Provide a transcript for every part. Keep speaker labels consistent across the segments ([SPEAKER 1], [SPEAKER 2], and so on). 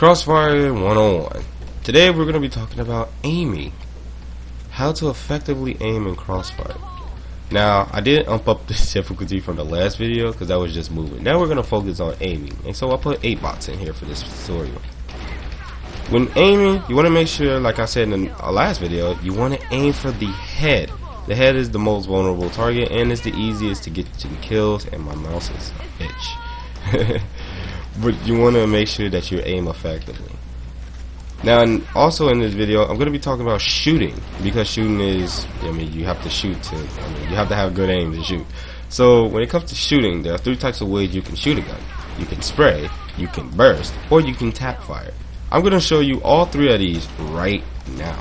[SPEAKER 1] Crossfire 101. Today we're going to be talking about aiming. How to effectively aim in Crossfire. Now, I did ump up the difficulty from the last video because that was just moving. Now we're going to focus on aiming. And so I put 8 bots in here for this tutorial. When aiming, you want to make sure, like I said in the last video, you want to aim for the head. The head is the most vulnerable target and it's the easiest to get some kills, and my mouse is a bitch. But you want to make sure that you aim effectively. Now, also in this video, I'm going to be talking about shooting, because shooting is, you have to shoot to, you have to have good aim to shoot. So when it comes to shooting, there are 3 types of ways you can shoot a gun. You can spray, you can burst, or you can tap fire. I'm going to show you all 3 of these right now.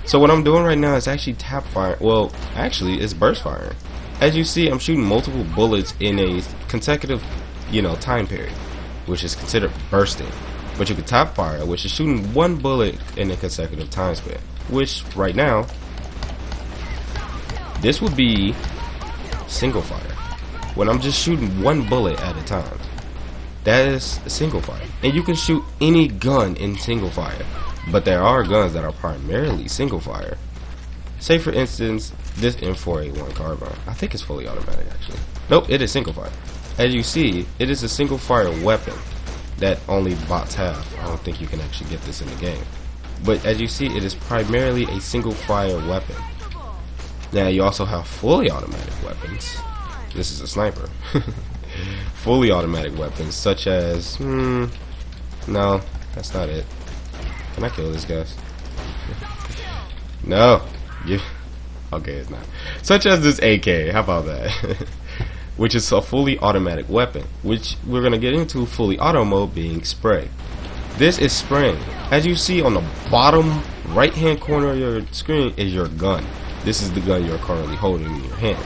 [SPEAKER 1] So what I'm doing right now is actually tap fire. Well, actually, it's burst firing. As you see, I'm shooting multiple bullets in a consecutive, time period, which is considered bursting. But you can tap fire, which is shooting 1 bullet in a consecutive time span, which right now, this would be single fire, when I'm just shooting 1 bullet at a time. That is single fire. And you can shoot any gun in single fire, but there are guns that are primarily single fire. Say for instance, this M4A1 carbine. I think it's fully automatic actually. Nope, it is single fire. As you see, it is a single fire weapon that only bots have. I don't think you can actually get this in the game. But as you see, it is primarily a single fire weapon. Now you also have fully automatic weapons. This is a sniper. Fully automatic weapons such as, no, that's not it. Can I kill this guy? No. Okay, it's not. Such as this AK, how about that? Which is a fully automatic weapon, which we're going to get into fully auto mode being spray. This is spraying. As you see on the bottom right hand corner of your screen is your gun. This is the gun you're currently holding in your hand.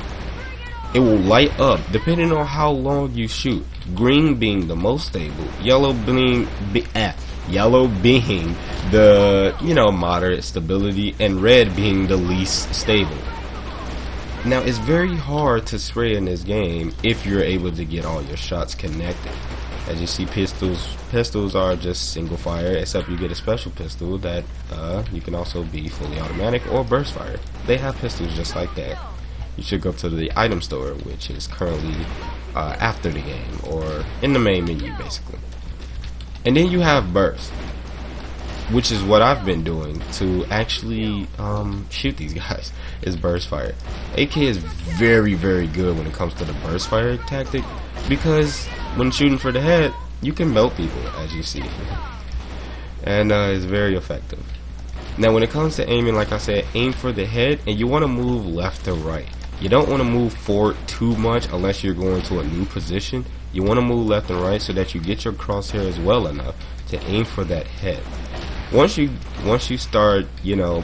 [SPEAKER 1] It will light up depending on how long you shoot. Green being the most stable, yellow being the moderate stability, and red being the least stable. Now it's very hard to spray in this game if you're able to get all your shots connected. As you see, pistols are just single fire, except you get a special pistol that you can also be fully automatic or burst fire. They have pistols just like that. You should go to the item store, which is currently after the game or in the main menu basically. And then you have burst, which is what I've been doing to actually shoot these guys, is burst fire. AK is very, very good when it comes to the burst fire tactic, because when shooting for the head, you can melt people, as you see. And it's very effective. Now when it comes to aiming, like I said, aim for the head, and you want to move left to right. You don't want to move forward too much unless you're going to a new position. You want to move left and right so that you get your crosshairs well enough to aim for that head. Once you start,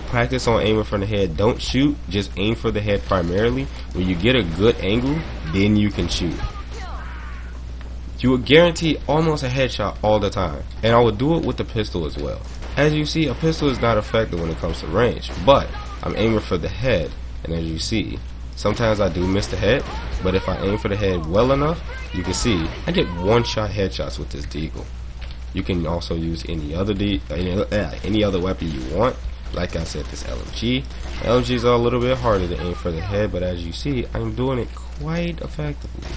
[SPEAKER 1] practice on aiming for the head, don't shoot, just aim for the head primarily. When you get a good angle, then you can shoot. You will guarantee almost a headshot all the time, and I would do it with the pistol as well. As you see, a pistol is not effective when it comes to range, but I'm aiming for the head, and as you see, sometimes I do miss the head, but if I aim for the head well enough, you can see I get 1-shot headshots with this deagle. You can also use any other weapon you want. Like I said, this LMG. LMGs are a little bit harder to aim for the head, but as you see, I'm doing it quite effectively.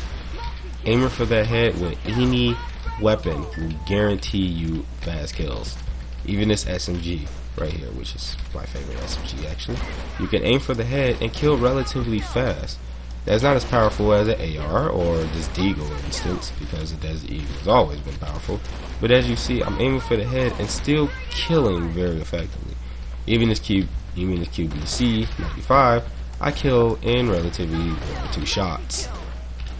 [SPEAKER 1] Aiming for that head with any weapon will guarantee you fast kills. Even this SMG right here, which is my favorite SMG actually. You can aim for the head and kill relatively fast. That's not as powerful as an AR or this deagle, for instance, because the Desert Eagle has always been powerful. But as you see, I'm aiming for the head and still killing very effectively. Even this QBC 95, I kill in relatively 2 shots.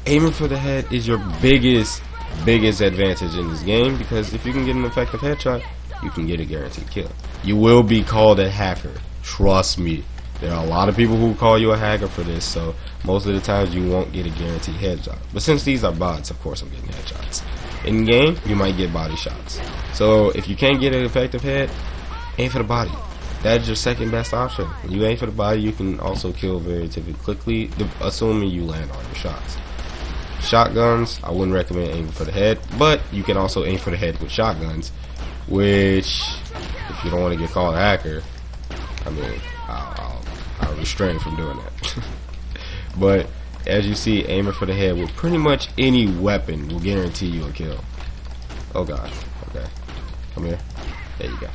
[SPEAKER 1] Aiming for the head is your biggest advantage in this game, because if you can get an effective headshot, you can get a guaranteed kill. You will be called a hacker, trust me. There are a lot of people who call you a hacker for this, so most of the times you won't get a guaranteed headshot. But since these are bots, of course I'm getting headshots. In game, you might get body shots. So if you can't get an effective head, aim for the body. That is your second best option. When you aim for the body, you can also kill relatively quickly, assuming you land all your shots. Shotguns, I wouldn't recommend aiming for the head, but you can also aim for the head with shotguns. which, if you don't want to get called a hacker, I mean, I'll restrain from doing that. But as you see, aiming for the head with pretty much any weapon will guarantee you a kill. Oh god. Okay. Come here. There you go.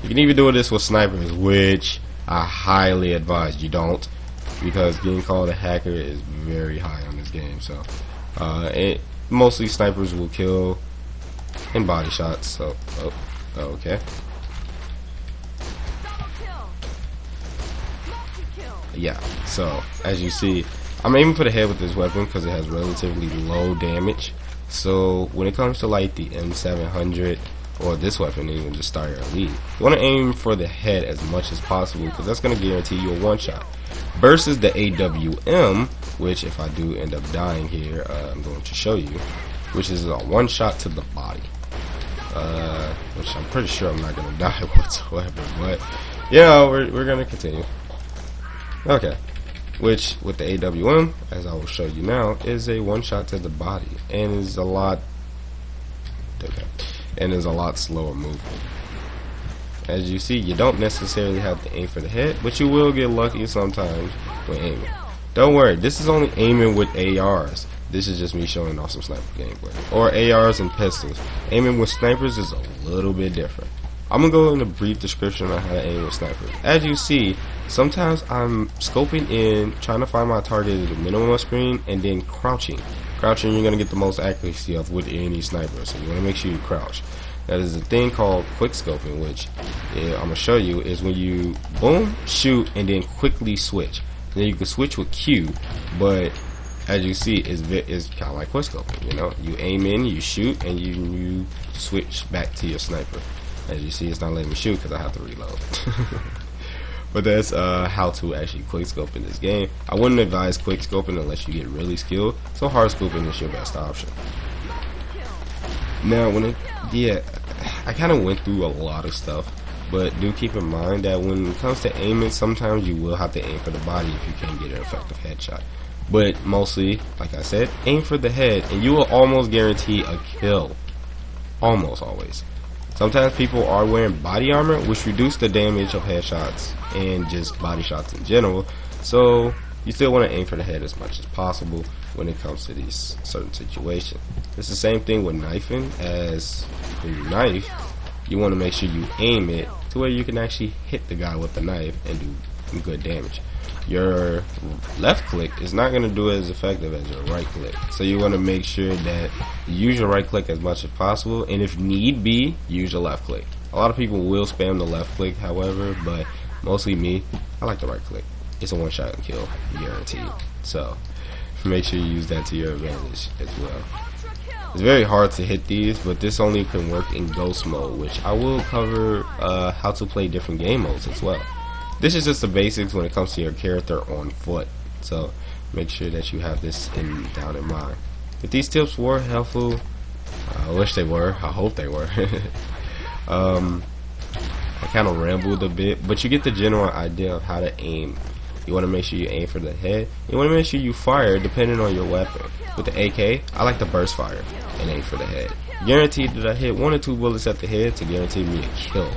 [SPEAKER 1] You can even do this with snipers, which I highly advise you don't, because getting called a hacker is very high on this game. So, mostly snipers will kill in body shots. So, okay. Yeah. So, as you see, I'm aiming for the head with this weapon because it has relatively low damage. So, when it comes to like the M700 or this weapon, even just Star Elite, you want to aim for the head as much as possible because that's going to guarantee you a one-shot. Versus the AWM, which if I do end up dying here, I'm going to show you, which is a one-shot to the body. Which I'm pretty sure I'm not going to die whatsoever, but yeah, we're going to continue. Okay. Which with the AWM, as I will show you now, is a one-shot to the body and is a lot slower movement. As you see, you don't necessarily have to aim for the head, but you will get lucky sometimes when aiming. Don't worry, this is only aiming with ARs. This is just me showing off some sniper gameplay. Or ARs and pistols. Aiming with snipers is a little bit different. I'm going to go in a brief description on how to aim with snipers. As you see, sometimes I'm scoping in, trying to find my target at the minimum of screen, and then crouching. Crouching, you're going to get the most accuracy of with any sniper, so you want to make sure you crouch. That is a thing called quick scoping, which I'm going to show you is when you boom, shoot, and then quickly switch. Then you can switch with Q, but as you see, it's kind of like quick scoping. You know, you aim in, you shoot, and you switch back to your sniper. As you see, it's not letting me shoot because I have to reload. But that's how to actually quick scope in this game. I wouldn't advise quick scoping unless you get really skilled. So hard scoping is your best option. Now, I kind of went through a lot of stuff, but do keep in mind that when it comes to aiming, sometimes you will have to aim for the body if you can't get an effective headshot. But mostly, like I said, aim for the head, and you will almost guarantee a kill. Almost always. Sometimes people are wearing body armor, which reduce the damage of headshots and just body shots in general. So you still want to aim for the head as much as possible when it comes to these certain situations. It's the same thing with knifing. As when you knife, you want to make sure you aim it to where you can actually hit the guy with the knife and do good damage. Your left click is not going to do it as effective as your right click, so you want to make sure that you use your right click as much as possible, and if need be, use your left click. A lot of people will spam the left click, however, but mostly me, I like the right click. It's a one-shot and kill, guaranteed. So make sure you use that to your advantage as well. It's very hard to hit these, but this only can work in ghost mode, which I will cover how to play different game modes as well. This is just the basics when it comes to your character on foot, so make sure that you have this down in mind. If these tips were helpful, I wish they were. I hope they were. I kind of rambled a bit, but you get the general idea of how to aim. You want to make sure you aim for the head. You want to make sure you fire depending on your weapon. With the AK, I like to burst fire and aim for the head. Guaranteed that I hit 1 or 2 bullets at the head to guarantee me a kill.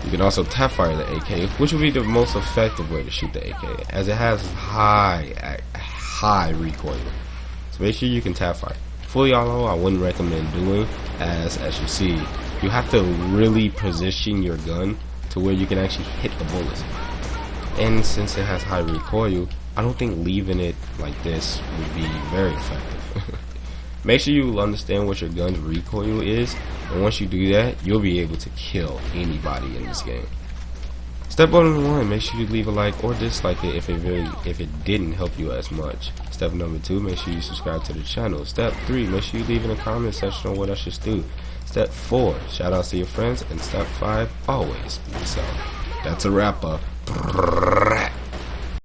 [SPEAKER 1] You can also tap fire the AK, which will be the most effective way to shoot the AK, as it has high recoil. So make sure you can tap fire. Fully auto, I wouldn't recommend doing, as you see, you have to really position your gun to where you can actually hit the bullets. And since it has high recoil, I don't think leaving it like this would be very effective. Make sure you understand what your gun's recoil is, and once you do that, you'll be able to kill anybody in this game. Step 1, make sure you leave a like or dislike it if it didn't help you as much. Step number 2, make sure you subscribe to the channel. Step 3, make sure you leave in the comment section on what I should do. Step 4, shout outs to your friends, and step 5, always be yourself. That's a wrap up.